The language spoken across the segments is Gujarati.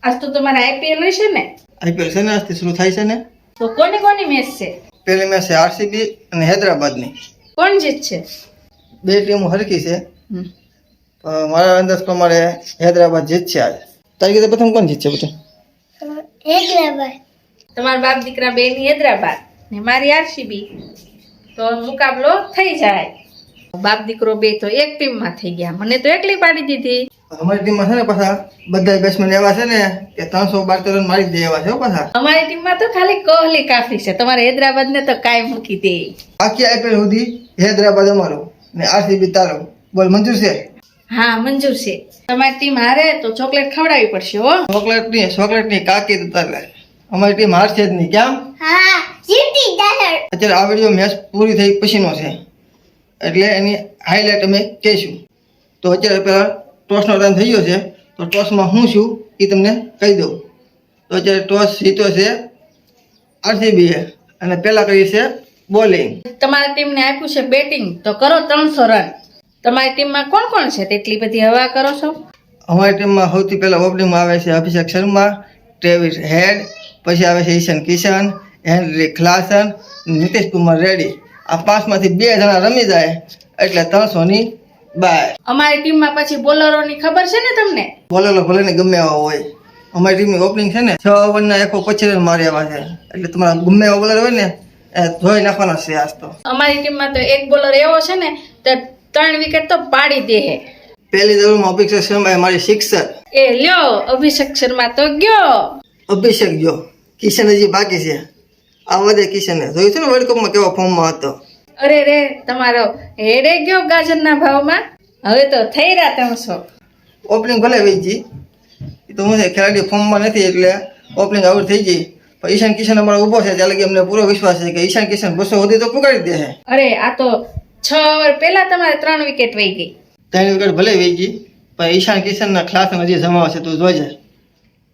આજ તો તમારે આઈપીએલ હશે ને? આઈપીએલ છે ને આજથી શરૂ થાય છે ને. તો કોની મેચ છે? પહેલી મેચ છે આરસીબી અને હૈદરાબાદની. કોણ જીતશે? બે ટીમો હરખી છે. મારા અંદાજ પ્રમાણે હૈદરાબાદ જીતશે આજ. તારી કીધે પ્રથમ કોણ જીતશે બેટા? હૈદરાબાદ. તમારા બાપ દીકરા બે ની હૈદરાબાદ ને મારી આરસીબી, તો મુકાબલો થઈ જાય. બાપ દીકરો બે તો એક ટીમમાં થઈ ગયા, મને તો એકલી પાડી દીધી. અમારી ટીમમાં છે ને પાછા બધા બેટ્સમેન એવા છે ને કે 312 રન મારી દે એવા છે હો પાછા. અમારી ટીમમાં તો ખાલી કોહલી કાફી છે, તમારે હૈદરાબાદ ને તો કાંઈ મૂકી દે. આખી આઈપીએલ સુધી હૈદરાબાદ અમારું ને આરસીબી તારું. બોલ મંજૂર છે? હા મંજૂર છે. તમારી ટીમ હારે તો ચોકલેટ ખવડાવવી પડશે હો. ચોકલેટની કાકી તો તારે. અમારી ટીમ હારશે જ નહીં. કેમ? હા જીતી જશે. અત્યારે આ વિડીયો મેચ પૂરી થઈ પછીનો છે એટલે એની હાઇલાઇટ અમે કહીશું. તો અત્યારે પહેલા ટોસનો ટાઈમ થઈ ગયો છે, તો ટોસમાં હું છું એ તમને કહી દઉં. તો અત્યારે ટોસ જીત્યો છે આરસીબીએ અને પહેલા કરી છે બોલિંગ. તમારી ટીમને આપ્યું છે બેટિંગ, તો કરો 300 રન. તમારી ટીમમાં કોણ કોણ છે તેટલી બધી હવા કરો છો? અમારી ટીમમાં સૌથી પહેલા ઓપનિંગમાં આવે છે અભિષેક શર્મા, ટ્રેવિસ હેડ, પછી આવે છે ઈશાન કિશન, હેનરી ક્લાસન, નીતિશ કુમાર રેડ્ડી. આ પાંચમાંથી 2 જણા રમી જાય એટલે 300 ની બાય. અમારી ટીમમાં પછી બોલરોની ખબર છે ને તમને? બોલેલો ભલે ને ગમે એવા હોય, અમારી ટીમની ઓપનિંગ છે ને 6 ઓવરના 125 રન મારી આવ્યા છે એટલે તમારા ગમે એવા બોલર હોય ને એ ધોઈ નાખવાના છે આજ તો. અમારી ટીમમાં તો એક બોલર એવો છે ને તો 3 વિકેટ તો પાડી દે. પહેલી દોરમાં અભિષેક શર્મા મારી 6 એ લ્યો, અભિષેક શર્મા તો ગયો. અભિષેક ગયો, કિશન હજી બાકી છે. આ વધે કિશને જોયું છે ને વર્લ્ડ કપમાં કેવા ફોર્મમાં હતો. અરે રે, તમારો હેડે ગયો ગાજરના ભાવમાં. હવે તો થઈ રહ્યા 300. ઓપનિંગ ભલે વેચી એ તો હું છે ખેલાડી ફોર્મમાં નથી એટલે ઓપનિંગ આઉટ થઈ ગઈ, પણ ઈશાન કિશન અમારો ઊભો છે ત્યાં લગી અમને પૂરો વિશ્વાસ છે કે ઈશાન કિશન 200 સુધી તો પુગાડી દે છે. અરે આ તો 6 ઓવર પહેલા તમારે 3 વિકેટ વહી ગઈ. 3 વિકેટ ભલે વેચી પણ ઈશાન કિશનના ક્લાસ હજી જમાવશે. તું જોજે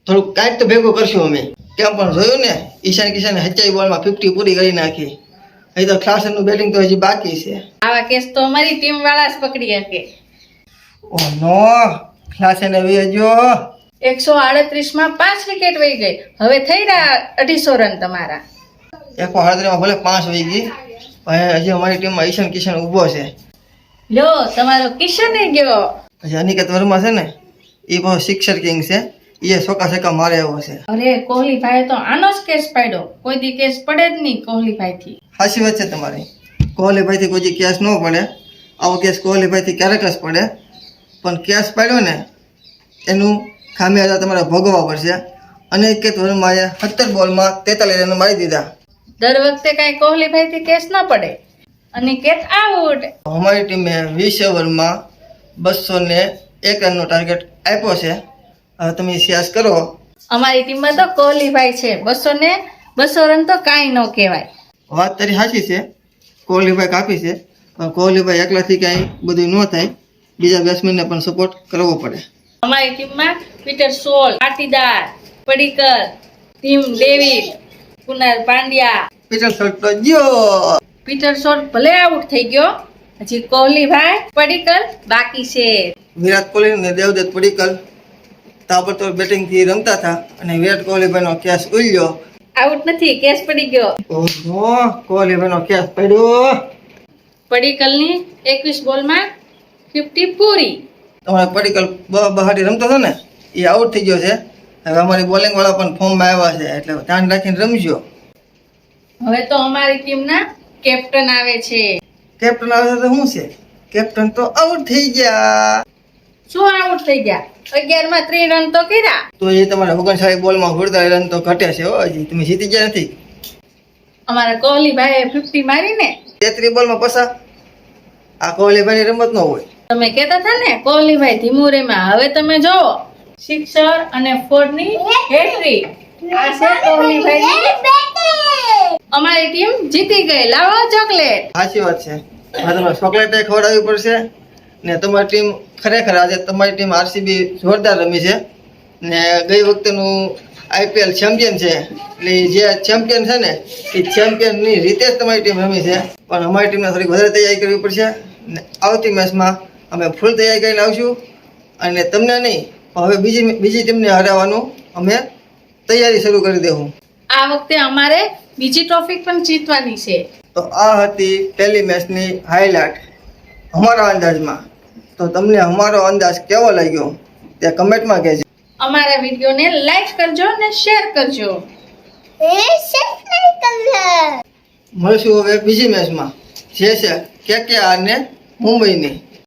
થોડુંક કાંઈક તો ભેગું કરશું અમે. કેમ પણ જોયું ને ઈશાન કિશને 27 બોલમાં 50 પૂરી કરી નાખી. હજી તો ક્લાસનું બેટિંગ તો હજી બાકી છે. આવા કેસ તો અમારી ટીમ વાળા જ પકડી શકે. ઓ નો, ક્લાસને વેચજો. 138 માં 5 વિકેટ વહી ગઈ. હવે થઈ રહ્યા 250 રન તમારા. 138 માં ભલે 5 વહી ગઈ પણ હજી અમારી ટીમમાં ઈશાન કિશન ઊભો છે. લ્યો, તમારો કિશને ગયો. પછી અનિકેત વર્મા છે ને એ બહુ સિક્સર કિંગ છે, એ છોકા છક્કા મારે એવો છે. અરે કોહલી ભાઈ તો આનો જ કેસ પાડ્યો. કોઈ દી કેસ પડે જ નહીં કોહલી ભાઈ થી. સાચી વાત છે તમારી. કોહલીભાઈ થી કોઈ દી કેસ ન પડે. આવો કેસ કોહલીભાઈ થી ક્યારેક જ પડે, પણ કેસ પાડ્યો ને એનું ખામિયાજા તમારે ભોગવવા પડશે. અનિકેત વર્માએ 17 બોલમાં 43 રન મારી દીધા. દર વખતે કઈ કોહલી ભાઈ થી કેસ ન પડે. અનિકેત આઉટ. અમારી ટીમે 20 ઓવરમાં 201 રનનો ટાર્ગેટ આપ્યો છે. હવે તમે સિયાસ કરો. અમારી ટીમમાં તો કોહલી ભાઈ છે. 200 રન તો કાંઈ ન કહેવાય. વાત તારી સાચી છે, કોહલીભાઈ કાફી છે, પણ કોહલીભાઈ એકલાથી કાંઈ બધું ન થાય. બીજા બેટ્સમેનને પણ સપોર્ટ કરવો પડે. અમારી ટીમમાં પીટર સોલ, પાટીદાર, પડીકર, team David, Kunal Pandya. Peter shot તો ગયો. પીટર સોલ ભલે આઉટ થઈ ગયો, હજી કોહલીભાઈ, પડીકર બાકી છે. વિરાટ કોહલી અને દેવદત્ત પડીકલ તાબડતોડ બેટિંગથી રમતા હતા અને વિરાટ કોહલીભાઈનો કેચ ઉલ્યો. આઉટ નથી, કેસ પડી ગયો. ઓહો, કોહલીભાઈનો કેચ પડ્યો. પડીકલની 21 બોલમાં 50 પૂરી. તમારે પડીકલ બહાટી રમતો હતો ને એ આઉટ થઈ ગયો છે. હવે અમારી બોલિંગ વાળા પણ ફોર્મમાં આવ્યા છે એટલે ધ્યાન રાખીને રમજો. હવે તો અમારી ટીમના કેપ્ટન આવે છે. કેપ્ટન આવે તો શું છે, કેપ્ટન તો આઉટ થઈ ગયા. શું આઉટ થઈ ગયા? 11 માં 3 રન તો કર્યા. તો એ તમારે 39 બોલમાં 48 રન તો ઘટે છે. હજી તમે જીતી ગયા નથી. અમારા કોહલી ભાઈએ 50 મારીને 33 બોલમાં પસા. આ કોહલીભાઈની રમત ન હોય. તમે કહેતા હતા ને કોહલીભાઈ ધીમું રેમાં. હવે તમે જોવો, 6 અને 4 ની હેટ્રિક. આ છે કોહલીભાઈની. અમારી ટીમ જીતી ગઈ. લાવો ચોકલેટ. સાચી વાત છે. હવે તમારે ચોકલેટ ખવડાવવી પડશે ને તમારી ટીમ ખરેખર આજે તમારી ટીમ આરસીબી જોરદાર રમી છે ને ગઈ વખતેનું આઈપીએલ ચેમ્પિયન છે. એટલે જે ચેમ્પિયન છે ને એ ચેમ્પિયનની રીતે જ તમારી ટીમ રમી છે. પણ અમારી ટીમને થોડીક વધારે તૈયારી કરવી પડશે ને આવતી મેચમાં અમે ફૂલ તૈયારી કરીને આવશું અને તમને નહીં હવે બીજી ટીમને હરાવવાનું અમે તૈયારી શરૂ કરી દેવું. આ વખતે અમારે બીજી ટ્રોફી પણ જીતવાની છે. તો આ હતી પહેલી મેચની હાઇલાઇટ અમારા અંદાજમાં. તો તમને અમારો અંદાજ કેવો લાગ્યો તે કમેન્ટમાં કહેજો. અમારા વિડીયોને લાઈક કરજો અને શેર કરજો. સબસ્ક્રાઇબ કરો. મળશું હવે બીજી મેચમાં, જે છે KKR ને મુંબઈની.